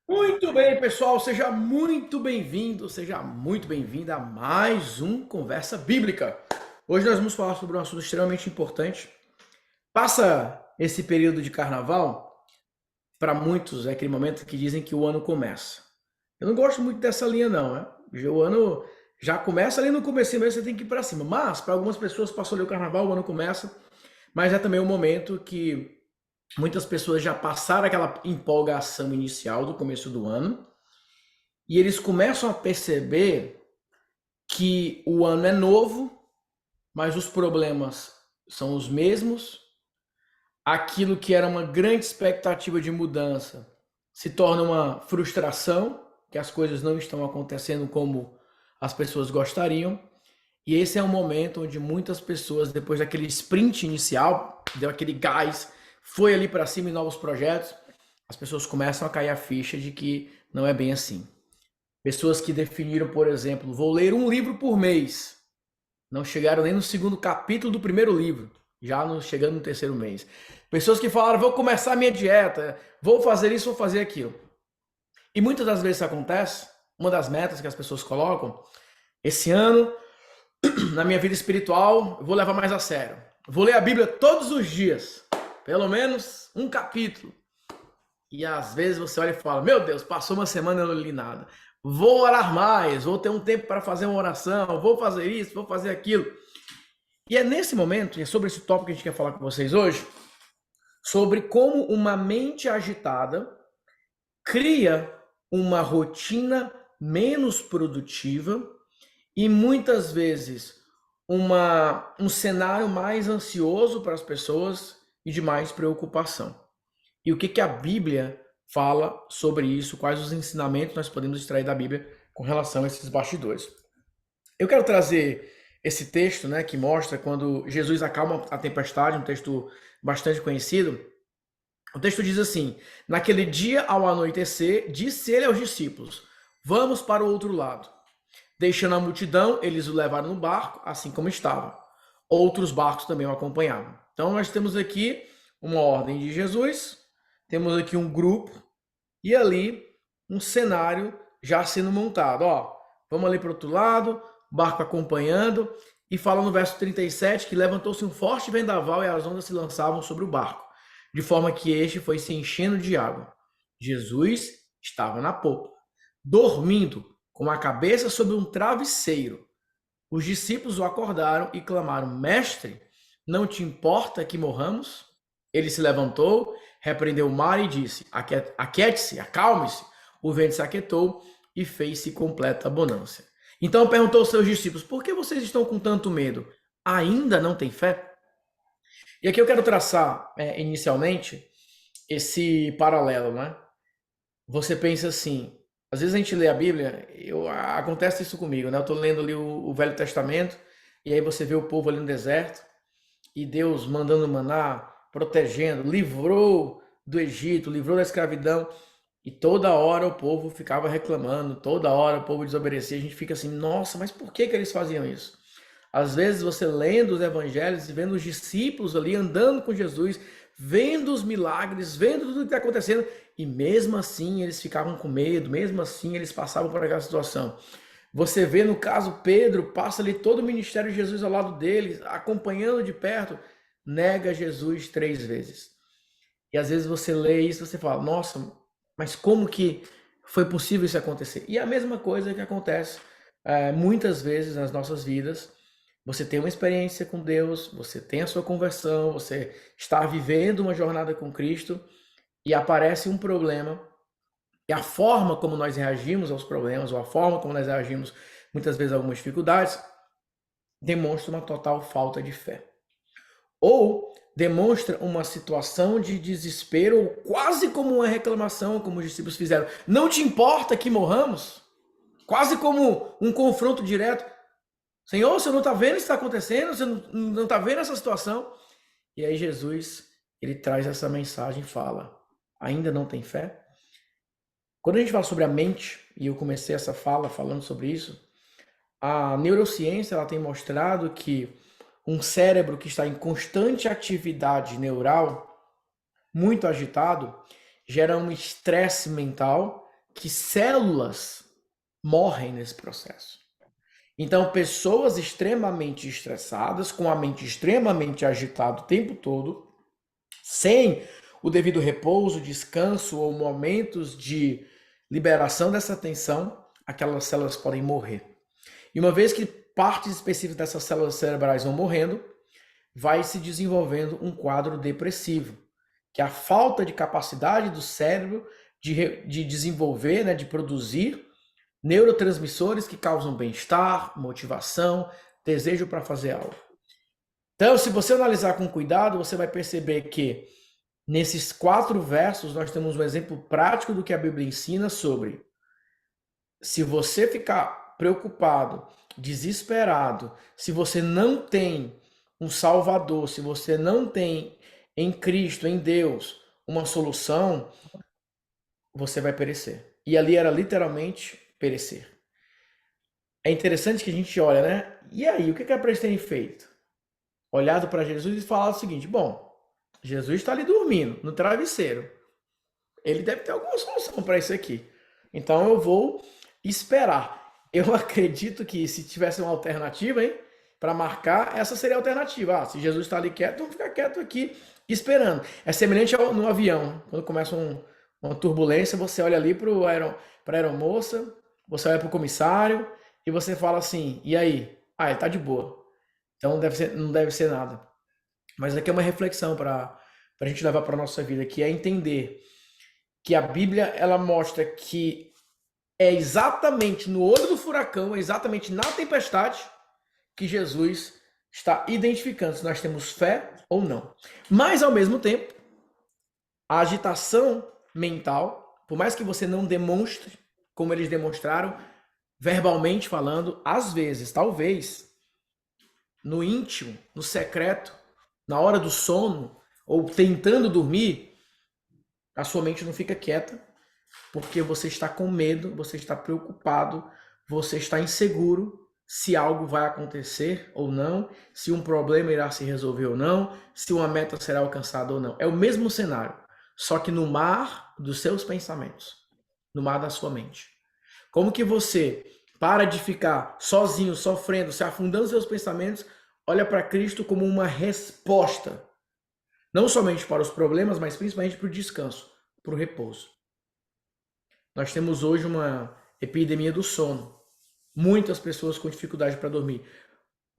Muito bem, pessoal, seja muito bem-vindo, seja muito bem-vinda a mais um Conversa Bíblica. Hoje nós vamos falar sobre um assunto extremamente importante. Passa esse período de carnaval, para muitos é aquele momento que dizem que o ano começa. Eu não gosto muito dessa linha não, né? O ano já começa ali no comecinho mesmo, você tem que ir para cima. Mas para algumas pessoas passou ali o carnaval, o ano começa, mas é também um momento que muitas pessoas já passaram aquela empolgação inicial do começo do ano e eles começam a perceber que o ano é novo, mas os problemas são os mesmos. Aquilo que era uma grande expectativa de mudança se torna uma frustração, que as coisas não estão acontecendo como as pessoas gostariam. E esse é um momento onde muitas pessoas, depois daquele sprint inicial, deu aquele gás, foi ali para cima em novos projetos, as pessoas começam a cair a ficha de que não é bem assim. Pessoas que definiram, por exemplo, vou ler um livro por mês. Não chegaram nem no segundo capítulo do primeiro livro, já chegando no terceiro mês. Pessoas que falaram, vou começar a minha dieta, vou fazer isso, vou fazer aquilo. E muitas das vezes isso acontece, uma das metas que as pessoas colocam, esse ano, na minha vida espiritual, eu vou levar mais a sério. Vou ler a Bíblia todos os dias, pelo menos um capítulo. E às vezes você olha e fala, meu Deus, passou uma semana e eu não li nada. Vou orar mais, vou ter um tempo para fazer uma oração, vou fazer isso, vou fazer aquilo. E é nesse momento, e é sobre esse tópico que a gente quer falar com vocês hoje, sobre como uma mente agitada cria uma rotina menos produtiva e muitas vezes um cenário mais ansioso para as pessoas e de mais preocupação. E o que, que a Bíblia fala sobre isso, quais os ensinamentos nós podemos extrair da Bíblia com relação a esses bastidores. Eu quero trazer esse texto, né, que mostra quando Jesus acalma a tempestade, um texto bastante conhecido. O texto diz assim: naquele dia ao anoitecer, disse ele aos discípulos: vamos para o outro lado. Deixando a multidão, eles o levaram no barco, assim como estava. Outros barcos também o acompanhavam. Então nós temos aqui uma ordem de Jesus, temos aqui um grupo e ali um cenário já sendo montado. Ó, vamos ali para o outro lado, barco acompanhando, e fala no verso 37 que levantou-se um forte vendaval e as ondas se lançavam sobre o barco, de forma que este foi se enchendo de água. Jesus estava na popa, dormindo, com a cabeça sobre um travesseiro. Os discípulos o acordaram e clamaram: Mestre, não te importa que morramos? Ele se levantou, repreendeu o mar e disse: Aquiete-se, acalme-se. O vento se aquietou e fez-se completa bonança. Então perguntou aos seus discípulos: Por que vocês estão com tanto medo? Ainda não têm fé? E aqui eu quero traçar inicialmente esse paralelo, né? Você pensa assim, às vezes a gente lê a Bíblia, acontece isso comigo, né? Eu estou lendo ali o Velho Testamento, e aí você vê o povo ali no deserto, e Deus mandando maná, protegendo, livrou do Egito, livrou da escravidão, e toda hora o povo ficava reclamando, toda hora o povo desobedecia, a gente fica assim, nossa, mas por que que eles faziam isso? Às vezes você lendo os evangelhos e vendo os discípulos ali andando com Jesus, vendo os milagres, vendo tudo que está acontecendo, e mesmo assim eles ficavam com medo, mesmo assim eles passavam por aquela situação. Você vê no caso Pedro, passa ali todo o ministério de Jesus ao lado deles, acompanhando de perto, nega Jesus 3 vezes. E às vezes você lê isso e você fala, nossa, mas como que foi possível isso acontecer? E a mesma coisa que acontece muitas vezes nas nossas vidas. Você tem uma experiência com Deus, você tem a sua conversão, você está vivendo uma jornada com Cristo e aparece um problema. E a forma como nós reagimos aos problemas, ou a forma como nós reagimos muitas vezes a algumas dificuldades, demonstra uma total falta de fé. Ou demonstra uma situação de desespero, ou quase como uma reclamação, como os discípulos fizeram. Não te importa que morramos? Quase como um confronto direto. Senhor, você não está vendo o que está acontecendo? Você não está vendo essa situação? E aí Jesus, ele traz essa mensagem e fala, ainda não tem fé? Quando a gente fala sobre a mente, e eu comecei essa fala falando sobre isso, a neurociência ela tem mostrado que um cérebro que está em constante atividade neural, muito agitado, gera um estresse mental que células morrem nesse processo. Então, pessoas extremamente estressadas, com a mente extremamente agitada o tempo todo, sem o devido repouso, descanso ou momentos de liberação dessa tensão, aquelas células podem morrer. E uma vez que partes específicas dessas células cerebrais vão morrendo, vai se desenvolvendo um quadro depressivo, que é a falta de capacidade do cérebro de desenvolver, né, de produzir neurotransmissores que causam bem-estar, motivação, desejo para fazer algo. Então, se você analisar com cuidado, você vai perceber que nesses 4 versos nós temos um exemplo prático do que a Bíblia ensina sobre se você ficar preocupado, desesperado, se você não tem um Salvador, se você não tem em Cristo, em Deus, uma solução, você vai perecer. E ali era literalmente perecer. É interessante que a gente olha, né? E aí, o que é para eles terem feito? Olhado para Jesus e falado o seguinte: bom, Jesus está ali dormindo no travesseiro. Ele deve ter alguma solução para isso aqui. Então eu vou esperar. Eu acredito que se tivesse uma alternativa, hein, para marcar, essa seria a alternativa. Ah, se Jesus está ali quieto, vamos ficar quieto aqui esperando. É semelhante no avião. Quando começa uma turbulência, você olha ali para a aeromoça, você olha para o comissário e você fala assim: e aí? Ah, ele está de boa. Então não deve ser nada. Mas aqui é uma reflexão para a gente levar para a nossa vida, que é entender que a Bíblia ela mostra que é exatamente no olho do furacão, é exatamente na tempestade que Jesus está identificando se nós temos fé ou não. Mas, ao mesmo tempo, a agitação mental, por mais que você não demonstre, como eles demonstraram, verbalmente falando, às vezes, talvez, no íntimo, no secreto, na hora do sono, ou tentando dormir, a sua mente não fica quieta, porque você está com medo, você está preocupado, você está inseguro se algo vai acontecer ou não, se um problema irá se resolver ou não, se uma meta será alcançada ou não. É o mesmo cenário, só que no mar dos seus pensamentos, no mar da sua mente. Como que você para de ficar sozinho, sofrendo, se afundando nos seus pensamentos, olha para Cristo como uma resposta, não somente para os problemas, mas principalmente para o descanso, para o repouso. Nós temos hoje uma epidemia do sono. Muitas pessoas com dificuldade para dormir.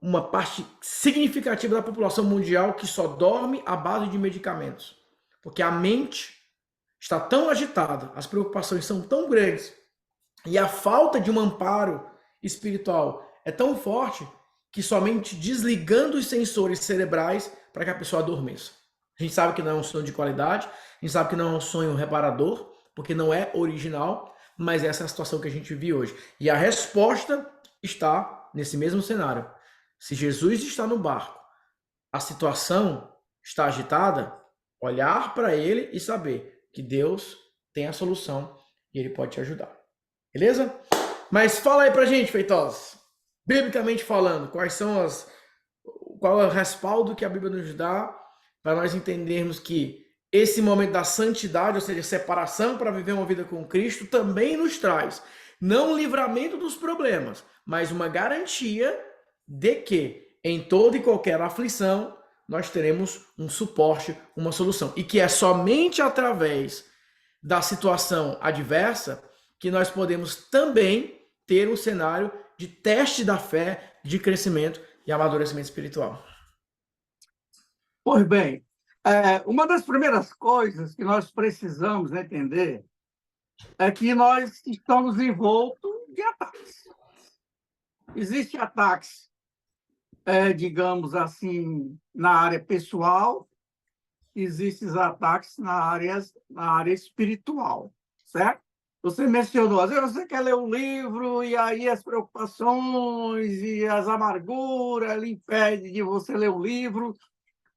Uma parte significativa da população mundial que só dorme à base de medicamentos. Porque a mente está tão agitada, as preocupações são tão grandes e a falta de um amparo espiritual é tão forte que somente desligando os sensores cerebrais para que a pessoa adormeça. A gente sabe que não é um sonho de qualidade, a gente sabe que não é um sonho reparador, porque não é original, mas essa é a situação que a gente vive hoje. E a resposta está nesse mesmo cenário. Se Jesus está no barco, a situação está agitada, olhar para ele e saber que Deus tem a solução e ele pode te ajudar. Beleza? Mas fala aí pra gente, feitosos. Biblicamente falando, qual é o respaldo que a Bíblia nos dá para nós entendermos que esse momento da santidade, ou seja, separação para viver uma vida com Cristo, também nos traz não o livramento dos problemas, mas uma garantia de que em toda e qualquer aflição nós teremos um suporte, uma solução. E que é somente através da situação adversa que nós podemos também ter um cenário de teste da fé, de crescimento e amadurecimento espiritual. Pois bem, uma das primeiras coisas que nós precisamos entender é que nós estamos envoltos de ataques. Existem ataques, digamos assim, na área pessoal, existem ataques na área espiritual, certo? Você mencionou, às vezes você quer ler um livro e aí as preocupações e as amarguras lhe impedem de você ler o livro.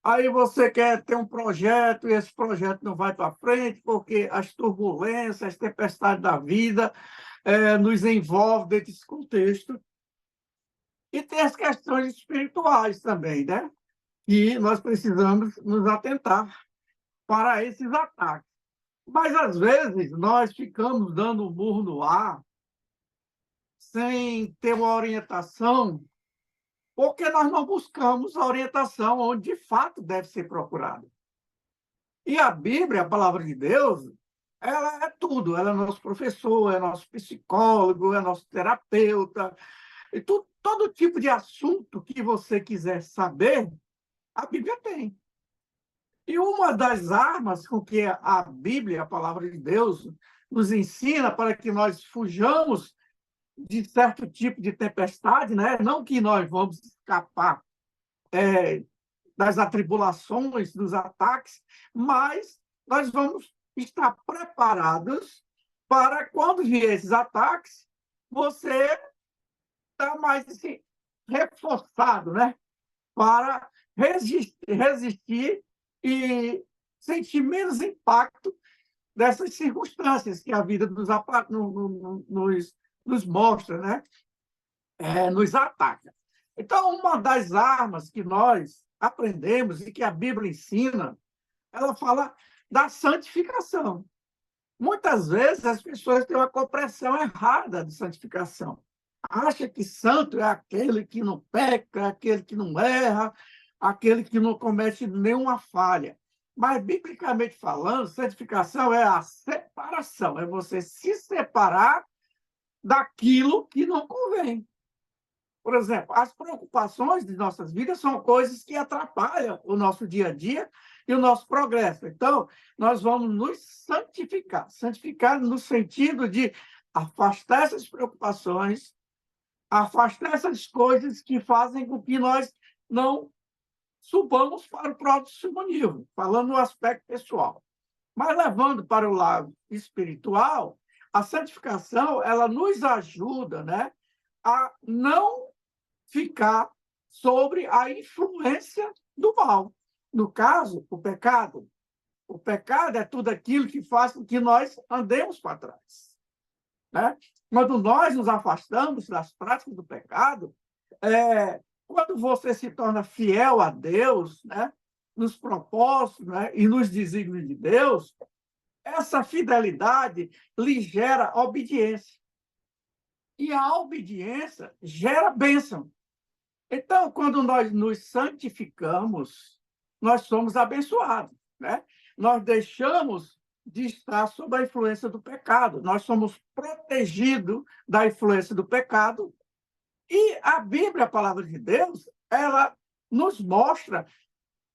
Aí você quer ter um projeto e esse projeto não vai para frente porque as turbulências, as tempestades da vida nos envolvem dentro desse contexto. E tem as questões espirituais também, né? E nós precisamos nos atentar para esses ataques. Mas, às vezes, nós ficamos dando um murro no ar, sem ter uma orientação, porque nós não buscamos a orientação onde, de fato, deve ser procurada. E a Bíblia, a palavra de Deus, ela é tudo. Ela é nosso professor, é nosso psicólogo, é nosso terapeuta. E todo tipo de assunto que você quiser saber, a Bíblia tem. E uma das armas com que a Bíblia, a palavra de Deus, nos ensina para que nós fujamos de certo tipo de tempestade, né? Não que nós vamos escapar das atribulações, dos ataques, mas nós vamos estar preparados para, quando vier esses ataques, você estar mais assim, reforçado, né? Para resistir e sentir menos impacto dessas circunstâncias que a vida nos mostra, né? Nos ataca. Então, uma das armas que nós aprendemos e que a Bíblia ensina, ela fala da santificação. Muitas vezes as pessoas têm uma compreensão errada de santificação. Acha que santo é aquele que não peca, aquele que não erra, aquele que não comete nenhuma falha. Mas, biblicamente falando, santificação é a separação, é você se separar daquilo que não convém. Por exemplo, as preocupações de nossas vidas são coisas que atrapalham o nosso dia a dia e o nosso progresso. Então, nós vamos nos santificar. Santificar no sentido de afastar essas preocupações, afastar essas coisas que fazem com que nós não subamos para o próximo nível, falando no aspecto pessoal. Mas levando para o lado espiritual, a santificação, ela nos ajuda, né, a não ficar sobre a influência do mal. No caso, o pecado. O pecado é tudo aquilo que faz com que nós andemos para trás, né? Quando nós nos afastamos das práticas do pecado, quando você se torna fiel a Deus, né, nos propósitos, né, e nos desígnios de Deus, essa fidelidade lhe gera obediência. E a obediência gera bênção. Então, quando nós nos santificamos, nós somos abençoados, né? Nós deixamos de estar sob a influência do pecado, nós somos protegidos da influência do pecado. E a Bíblia, a palavra de Deus, ela nos mostra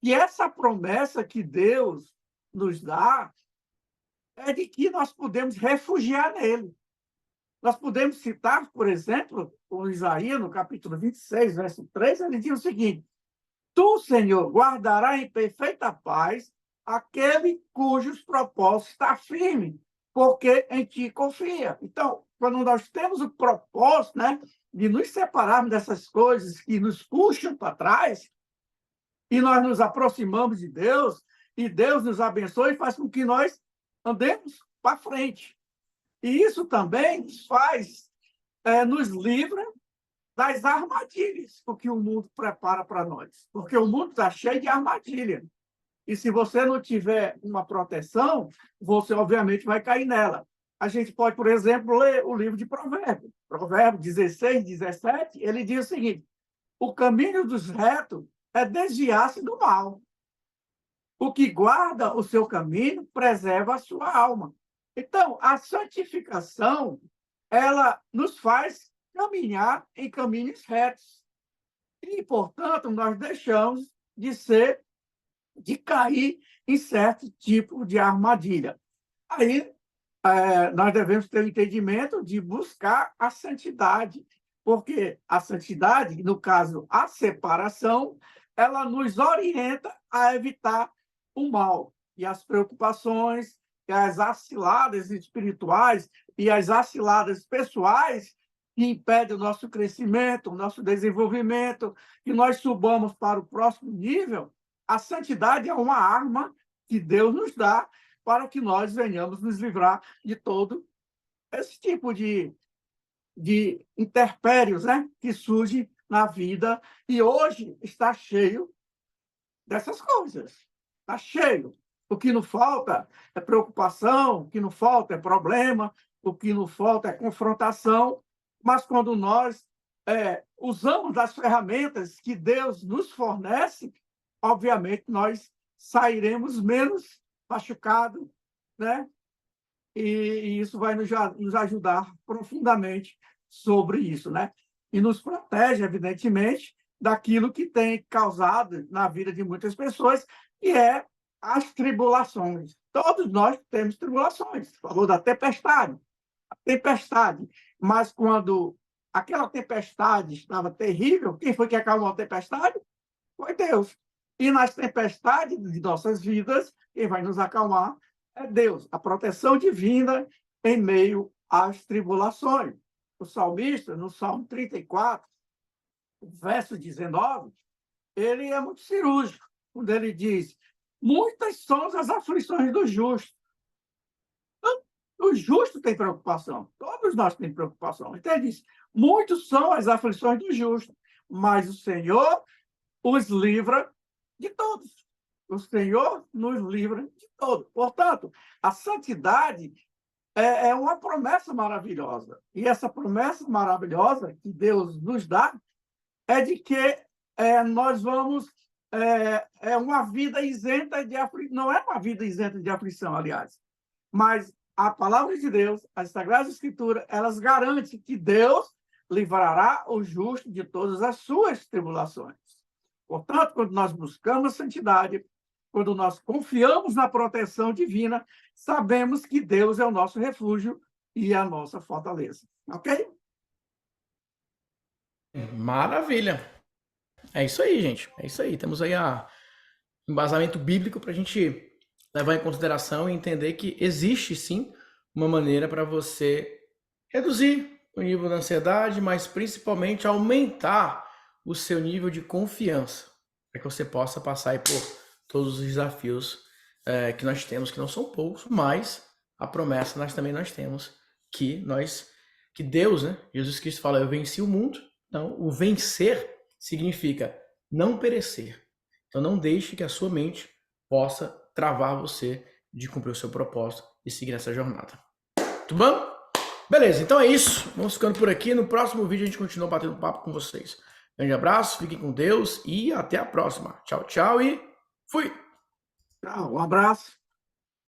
que essa promessa que Deus nos dá é de que nós podemos refugiar nele. Nós podemos citar, por exemplo, o Isaías, no capítulo 26, verso 3, ele diz o seguinte: Tu, Senhor, guardará em perfeita paz aquele cujos propósitos está firme, porque em ti confia. Então, quando nós temos o propósito, né, de nos separarmos dessas coisas que nos puxam para trás, e nós nos aproximamos de Deus, e Deus nos abençoa e faz com que nós andemos para frente. E isso também nos livra das armadilhas que o mundo prepara para nós. Porque o mundo está cheio de armadilha. E se você não tiver uma proteção, você, obviamente, vai cair nela. A gente pode, por exemplo, ler o livro de Provérbios. Provérbios 16, 17, ele diz o seguinte: o caminho dos retos é desviar-se do mal. O que guarda o seu caminho preserva a sua alma. Então, a santificação, ela nos faz caminhar em caminhos retos. E, portanto, nós deixamos de cair em certo tipo de armadilha. Aí, nós devemos ter o entendimento de buscar a santidade, porque a santidade, no caso, a separação, ela nos orienta a evitar o mal e as preocupações, e as aciladas espirituais e as aciladas pessoais que impedem o nosso crescimento, o nosso desenvolvimento, que nós subamos para o próximo nível. A santidade é uma arma que Deus nos dá para que nós venhamos nos livrar de todo esse tipo de intempéries, né, que surge na vida, e hoje está cheio dessas coisas. Está cheio. O que não falta é preocupação, o que não falta é problema, o que não falta é confrontação, mas quando nós usamos das ferramentas que Deus nos fornece, obviamente nós sairemos menos machucados, né? E isso vai nos ajudar profundamente sobre isso, né? E nos protege, evidentemente, daquilo que tem causado na vida de muitas pessoas, que é as tribulações. Todos nós temos tribulações. Falou da tempestade. A tempestade. Mas quando aquela tempestade estava terrível, quem foi que acalmou a tempestade? Foi Deus. E nas tempestades de nossas vidas, quem vai nos acalmar é Deus, a proteção divina em meio às tribulações. O salmista, no Salmo 34, verso 19, ele é muito cirúrgico, quando ele diz: muitas são as aflições do justo. O justo tem preocupação, todos nós temos preocupação. Então ele diz: muitos são as aflições do justo, mas o Senhor os livra de todos. O Senhor nos livra de todos. Portanto, a santidade é uma promessa maravilhosa. E essa promessa maravilhosa que Deus nos dá é de que nós vamos... uma vida isenta de aflição. Não é uma vida isenta de aflição, aliás. Mas a palavra de Deus, as Sagradas Escrituras, elas garantem que Deus livrará o justo de todas as suas tribulações. Portanto, quando nós buscamos a santidade, quando nós confiamos na proteção divina, sabemos que Deus é o nosso refúgio e a nossa fortaleza. Ok? Maravilha. É isso aí, gente. É isso aí. Temos aí um embasamento bíblico para a gente levar em consideração e entender que existe, sim, uma maneira para você reduzir o nível da ansiedade, mas principalmente aumentar o seu nível de confiança, para que você possa passar aí por todos os desafios que nós temos, que não são poucos, mas a promessa nós temos que Deus, né? Jesus Cristo fala: eu venci o mundo. Então, o vencer significa não perecer. Então, não deixe que a sua mente possa travar você de cumprir o seu propósito e seguir essa jornada. Tudo bom? Beleza, então é isso. Vamos ficando por aqui. No próximo vídeo a gente continua batendo papo com vocês. Grande abraço, fiquem com Deus e até a próxima. Tchau, tchau e fui! Tchau, um abraço.